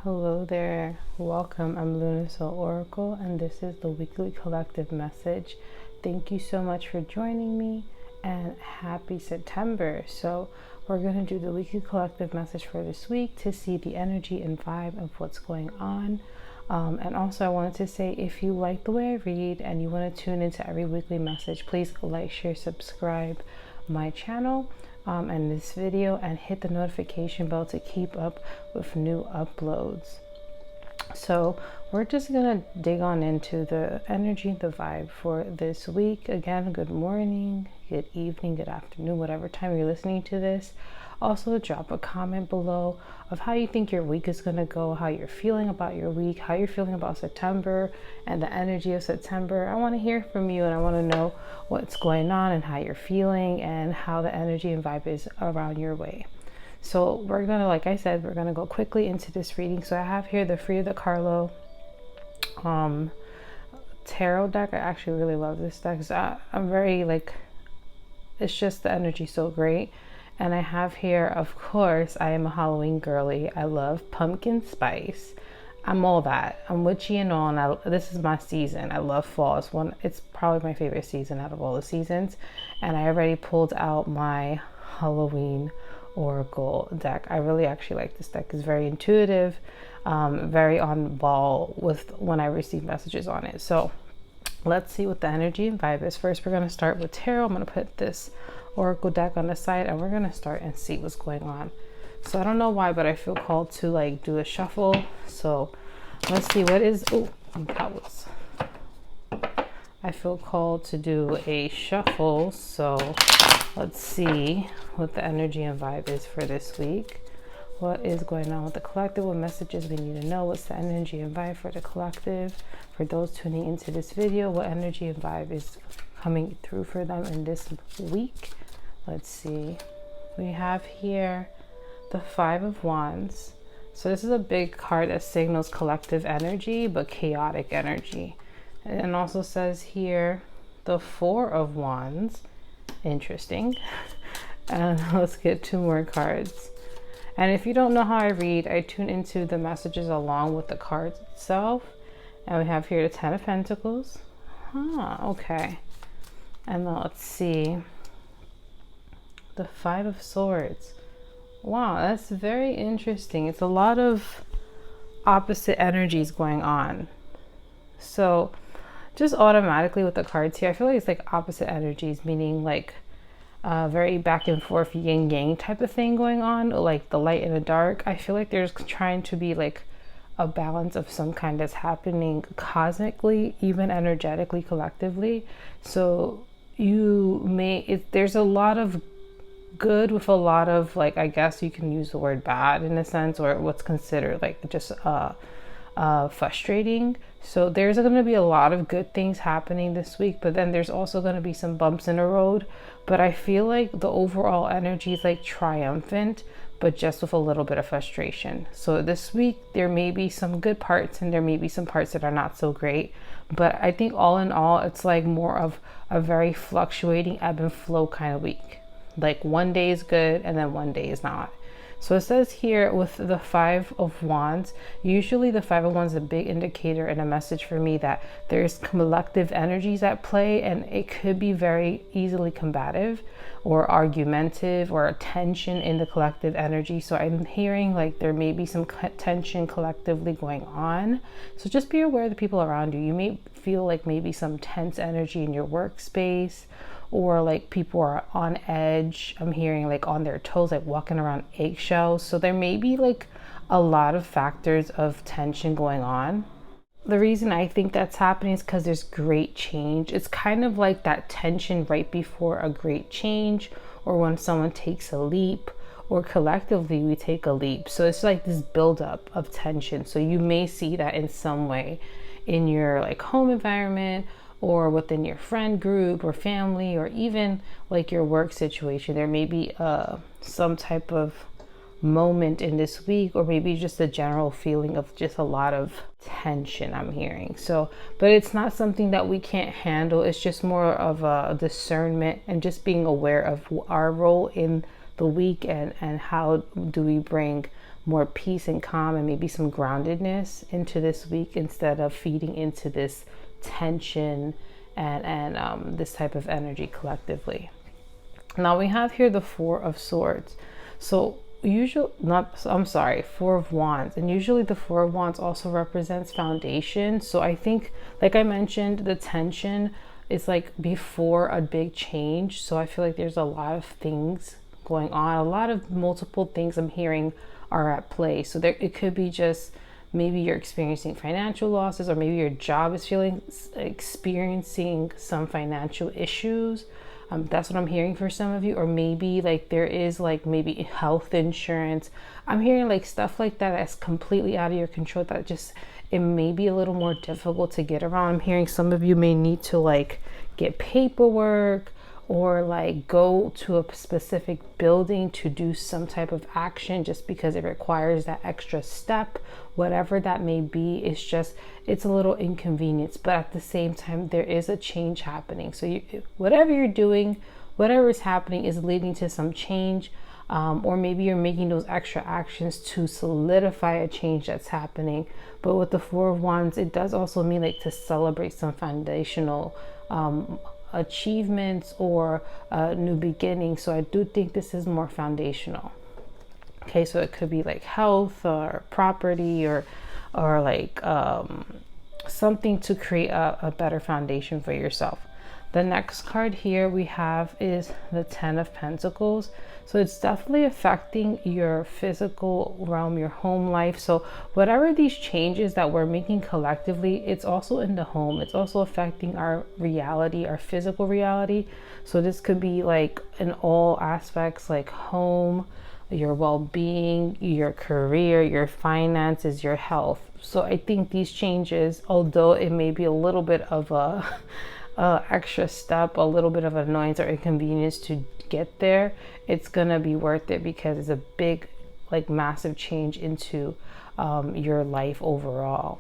Hello there, welcome. I'm Luna Soul Oracle, and this is the weekly collective message. Thank you so much for joining me, and happy September. So, we're going to do the weekly collective message for this week to see the energy and vibe of what's going on. And also, I wanted to say if you like the way I read and you want to tune into every weekly message, please like, share, subscribe my channel. And this video, and hit the notification bell to keep up with new uploads. So we're just gonna dig on into the energy, the vibe for this week. Again, good morning, good evening, good afternoon, whatever time you're listening to this. Also, drop a comment below of how you think your week is gonna go, how you're feeling about your week, how you're feeling about September and the energy of September. I want to hear from you, and I want to know what's going on and how you're feeling and how the energy and vibe is around your way. So we're gonna, like I said, we're gonna go quickly into this reading. So I have here the Frida Kahlo tarot deck. I actually really love this deck because I'm very it's just the energy so great. And I have here, of course, I am a Halloween girly. I love pumpkin spice. I'm all that. I'm witchy and all, and this is my season. I love fall. It's probably my favorite season out of all the seasons. And I already pulled out my Halloween Oracle deck. I really actually like this deck. It's very intuitive, very on ball with when I receive messages on it. So let's see what the energy and vibe is. First, we're going to start with tarot. I'm going to put this Oracle deck on the side, and we're going to start and see what's going on. So I don't know why, but I feel called to do a shuffle. So let's see what is, I feel called to do a shuffle. So let's see what the energy and vibe is for this week. What is going on with the collective? What messages we need to know? What's the energy and vibe for the collective? For those tuning into this video, what energy and vibe is coming through for them in this week? Let's see. We have here the Five of Wands. So this is a big card that signals collective energy, but chaotic energy. And it also says here the Four of Wands. Interesting. And let's get two more cards. And if you don't know how I read, I tune into the messages along with the cards itself. And we have here the Ten of Pentacles. Okay. And then let's see. The Five of Swords. Wow, that's very interesting. It's a lot of opposite energies going on. So just automatically with the cards here, I feel like it's like opposite energies, meaning very back and forth yin yang type of thing going on, like the light and the dark. I feel like there's trying to be a balance of some kind that's happening cosmically, even energetically, collectively. So there's a lot of good with a lot of I guess you can use the word bad in a sense, or what's considered just frustrating. So there's going to be a lot of good things happening this week, but then there's also going to be some bumps in the road. But I feel like the overall energy is triumphant, but just with a little bit of frustration. So this week there may be some good parts and there may be some parts that are not so great, but I think all in all it's more of a very fluctuating ebb and flow kind of week. One day is good and then one day is not. So it says here with the Five of Wands, usually the Five of Wands is a big indicator and a message for me that there's collective energies at play, and it could be very easily combative or argumentative or tension in the collective energy. So I'm hearing there may be some tension collectively going on. So just be aware of the people around you. You may feel maybe some tense energy in your workspace, or people are on edge. I'm hearing on their toes, walking around eggshells. So there may be a lot of factors of tension going on. The reason I think that's happening is because there's great change. It's kind of like that tension right before a great change, or when someone takes a leap, or collectively we take a leap. So it's this buildup of tension. So you may see that in some way in your home environment, or within your friend group or family, or even your work situation. There may be some type of moment in this week, or maybe just a general feeling of just a lot of tension I'm hearing. So, but it's not something that we can't handle. It's just more of a discernment and just being aware of our role in the week, and how do we bring more peace and calm and maybe some groundedness into this week instead of feeding into this tension and this type of energy collectively. Now we have here the Four of Swords. So usually, not, I'm sorry, Four of Wands. And usually the Four of Wands also represents foundation. So I think, like I mentioned, the tension is like before a big change. So I feel like there's a lot of things going on. A lot of multiple things I'm hearing are at play. So there, it could be just maybe you're experiencing financial losses, or maybe your job is experiencing some financial issues. That's what I'm hearing for some of you. Or maybe like there is like maybe health insurance. I'm hearing like stuff like that that's completely out of your control, that just, it may be a little more difficult to get around. I'm hearing some of you may need to like get paperwork, or like go to a specific building to do some type of action just because it requires that extra step. Whatever that may be, it's just, it's a little inconvenience, but at the same time there is a change happening. So you, whatever you're doing, whatever is happening is leading to some change, or maybe you're making those extra actions to solidify a change that's happening. But with the Four of Wands, it does also mean like to celebrate some foundational achievements or a new beginning. So I do think this is more foundational. Okay, so it could be like health or property, or like something to create a better foundation for yourself. The next card here we have is the Ten of Pentacles. So it's definitely affecting your physical realm, your home life. So whatever these changes that we're making collectively, it's also in the home. It's also affecting our reality, our physical reality. So this could be like in all aspects, like home, your well-being, your career, your finances, your health. So I think these changes, although it may be a little bit of a extra step, a little bit of annoyance or inconvenience to get there, it's gonna be worth it because it's a big, like massive change into your life overall.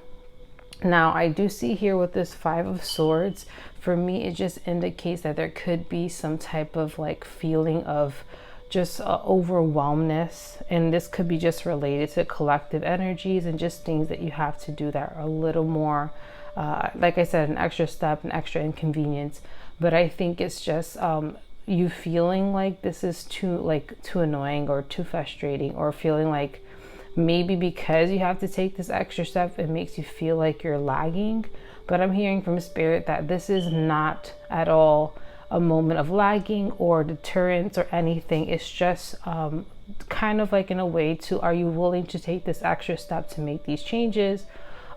Now I do see here with this Five of Swords, for me it just indicates that there could be some type of like feeling of just overwhelmness, and this could be just related to collective energies and just things that you have to do that are a little more like I said, an extra step, an extra inconvenience. But I think it's just you feeling like this is too annoying or too frustrating, or feeling like maybe because you have to take this extra step, it makes you feel like you're lagging. But I'm hearing from Spirit that this is not at all a moment of lagging or deterrence or anything. It's just kind of like in a way to, are you willing to take this extra step to make these changes?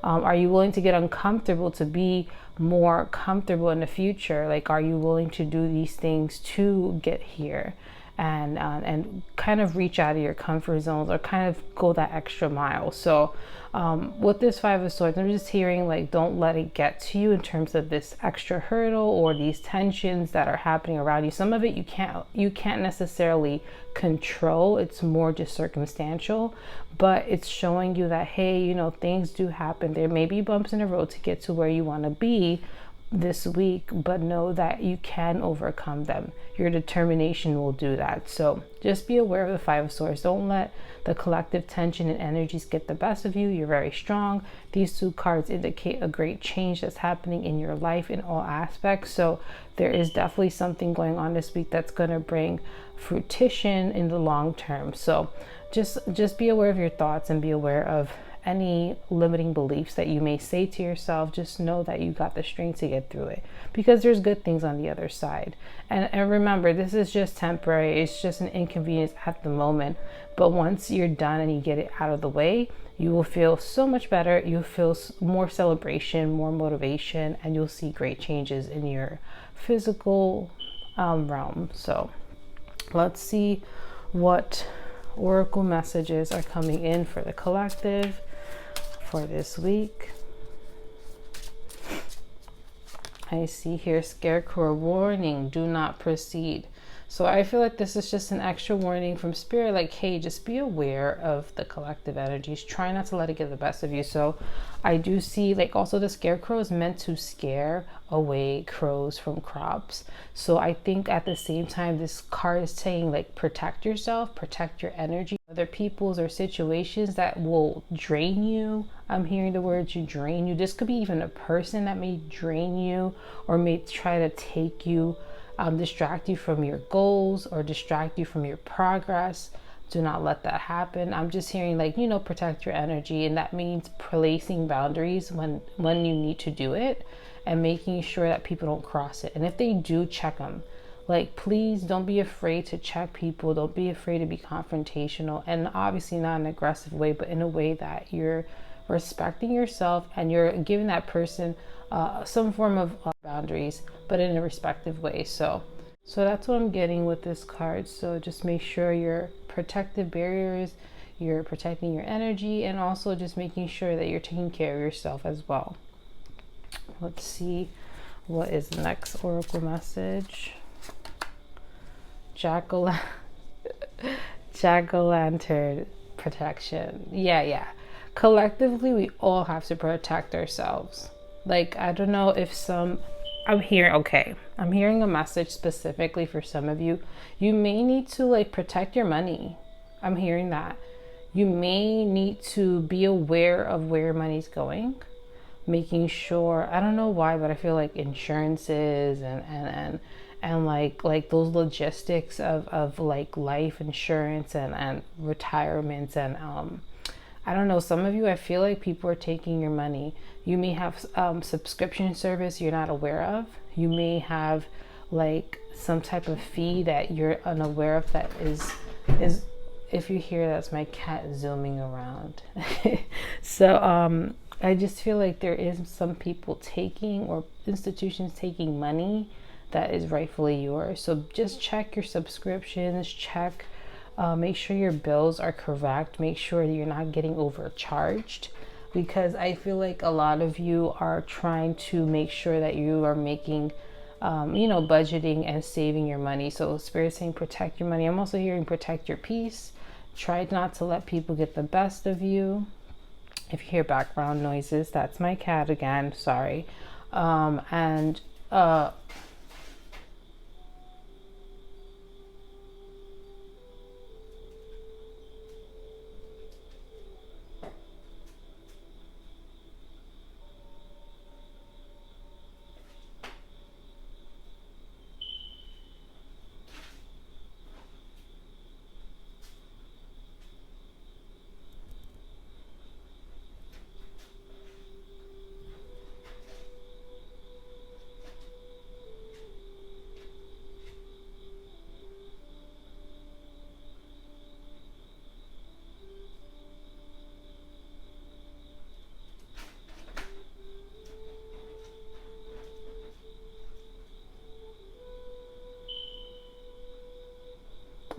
Are you willing to get uncomfortable to be more comfortable in the future? Like, are you willing to do these things to get here and kind of reach out of your comfort zones, or kind of go that extra mile? So with this Five of Swords, I'm just hearing like, don't let it get to you in terms of this extra hurdle or these tensions that are happening around you. Some of it you can't necessarily control. It's more just circumstantial, but it's showing you that, hey, you know, things do happen. There may be bumps in the road to get to where you want to be this week, but know that you can overcome them. Your determination will do that. So just be aware of the Five of Swords. Don't let the collective tension and energies get the best of you. You're very strong. These two cards indicate a great change that's happening in your life in all aspects. So there is definitely something going on this week that's going to bring fruition in the long term. So just be aware of your thoughts and be aware of any limiting beliefs that you may say to yourself. Just know that you got the strength to get through it, because there's good things on the other side. And remember, this is just temporary. It's just an inconvenience at the moment, but once you're done and you get it out of the way, you will feel so much better. You'll feel more celebration, more motivation, and you'll see great changes in your physical realm. So let's see what oracle messages are coming in for the collective for this week. I see here Scarecrow warning, do not proceed. So I feel like this is just an extra warning from Spirit, like, hey, just be aware of the collective energies. Try not to let it get the best of you. So I do see, like, also the Scarecrow is meant to scare away crows from crops. So I think at the same time, this card is saying, like, protect yourself, protect your energy. other people's or situations that will drain you. I'm hearing the word to drain you. This could be even a person that may drain you or may try to take you, distract you from your goals or distract you from your progress. Do not let that happen. I'm just hearing like, protect your energy, and that means placing boundaries when you need to do it and making sure that people don't cross it. And if they do, check them. Like, please don't be afraid to check people. Don't be afraid to be confrontational, and obviously not in an aggressive way, but in a way that you're respecting yourself and you're giving that person some form of boundaries, but in a respectful way. So that's what I'm getting with this card. So just make sure your protective barriers, you're protecting your energy, and also just making sure that you're taking care of yourself as well. Let's see what is the next oracle message. Jack-o'-lantern protection. Yeah. Collectively, we all have to protect ourselves. Like, I don't know if I'm hearing a message specifically for some of you. You may need to like protect your money. I'm hearing that. You may need to be aware of where your money's going. Making sure, I don't know why, but I feel like insurances and like those logistics of like life insurance and retirements and I don't know, some of you, I feel like people are taking your money. You may have subscription service you're not aware of. You may have like some type of fee that you're unaware of that is if you hear, that's my cat zooming around. So I just feel like there is some people taking, or institutions taking money that is rightfully yours. So just check your subscriptions, make sure your bills are correct, make sure you're not getting overcharged, because I feel like a lot of you are trying to make sure that you are making, budgeting and saving your money. So Spirit saying protect your money. I'm also hearing protect your peace. Try not to let people get the best of you. If you hear background noises, that's my cat again, sorry.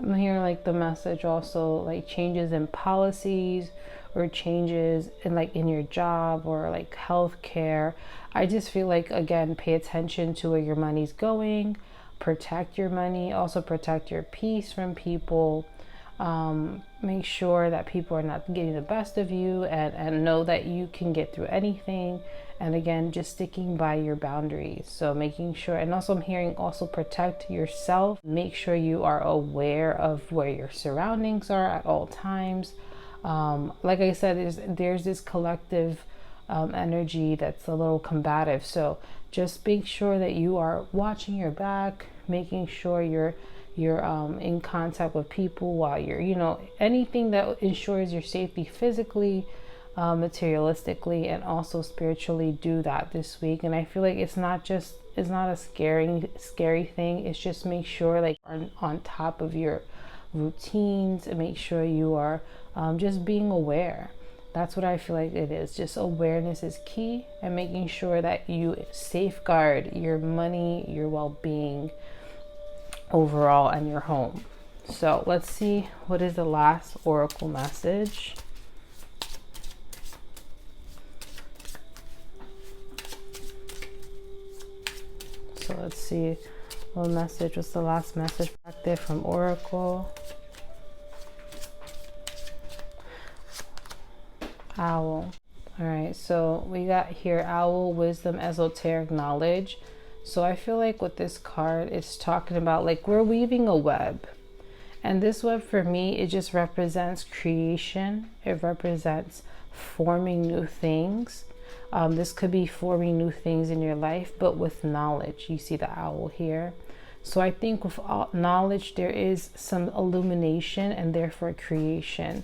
I'm hearing like the message also like changes in policies or changes in like in your job or like healthcare. I just feel like, again, pay attention to where your money's going, protect your money, also protect your peace from people. Make sure that people are not getting the best of you, and know that you can get through anything. And again, just sticking by your boundaries. So making sure, and also I'm hearing also protect yourself. Make sure you are aware of where your surroundings are at all times. Like I said, there's this collective energy that's a little combative. So just make sure that you are watching your back, making sure you're in contact with people while you're, anything that ensures your safety physically, materialistically, and also spiritually. Do that this week. And I feel like it's not a scary thing. It's just make sure like on top of your routines, and make sure you are just being aware. That's what I feel like it is. Just awareness is key, and making sure that you safeguard your money, your well-being overall, and your home. So let's see what is the last oracle message. So let's see what message was the last message back there from Oracle. Owl. All right, so we got here owl, wisdom, esoteric knowledge. So I feel like with this card, it's talking about like we're weaving a web, And this web for me, it just represents creation. It represents forming new things. This could be forming new things in your life, but with knowledge. You see the owl here. So I think with knowledge, there is some illumination and therefore creation.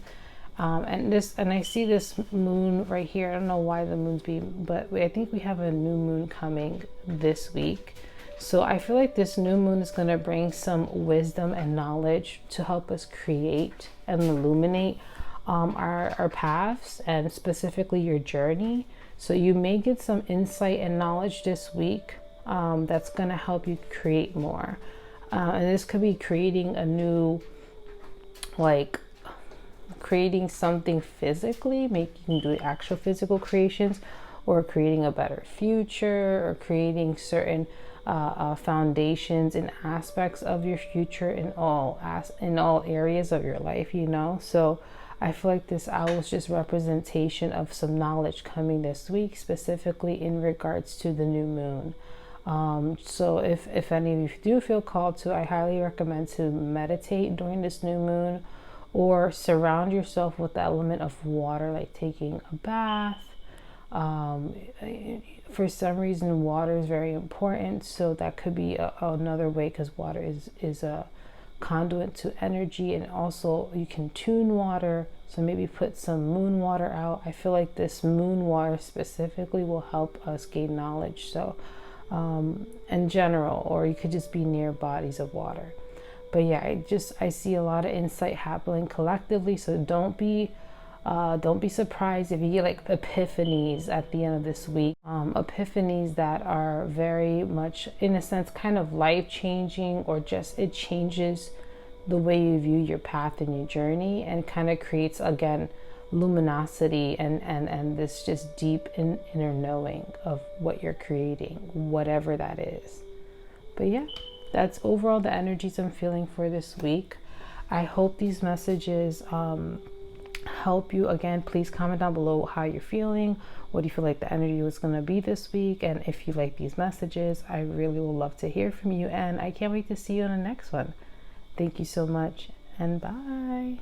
And I see this moon right here. I don't know why the moon's being, but I think we have a new moon coming this week. So I feel like this new moon is going to bring some wisdom and knowledge to help us create and illuminate our paths, and specifically your journey. So you may get some insight and knowledge this week that's going to help you create more. And this could be creating a new, like, creating something physically, making do actual physical creations, or creating a better future, or creating certain foundations and aspects of your future in all areas of your life, you know. So I feel like this owl is just representation of some knowledge coming this week, specifically in regards to the new moon. So if any of you do feel called to, I highly recommend to meditate during this new moon, or surround yourself with the element of water, like taking a bath. For some reason, water is very important, so that could be another way, because water is a conduit to energy. And also you can tune water, so maybe put some moon water out. I feel like this moon water specifically will help us gain knowledge, so in general, or you could just be near bodies of water. But yeah, I see a lot of insight happening collectively, so don't be surprised if you get like epiphanies at the end of this week. Epiphanies that are very much, in a sense, kind of life-changing, or just it changes the way you view your path and your journey, and kind of creates, again, luminosity and this just deep inner knowing of what you're creating, whatever that is. But yeah, that's overall the energies I'm feeling for this week. I hope these messages help you. Again, please comment down below how you're feeling. What do you feel like the energy was going to be this week? And if you like these messages, I really would love to hear from you. And I can't wait to see you on the next one. Thank you so much, and bye.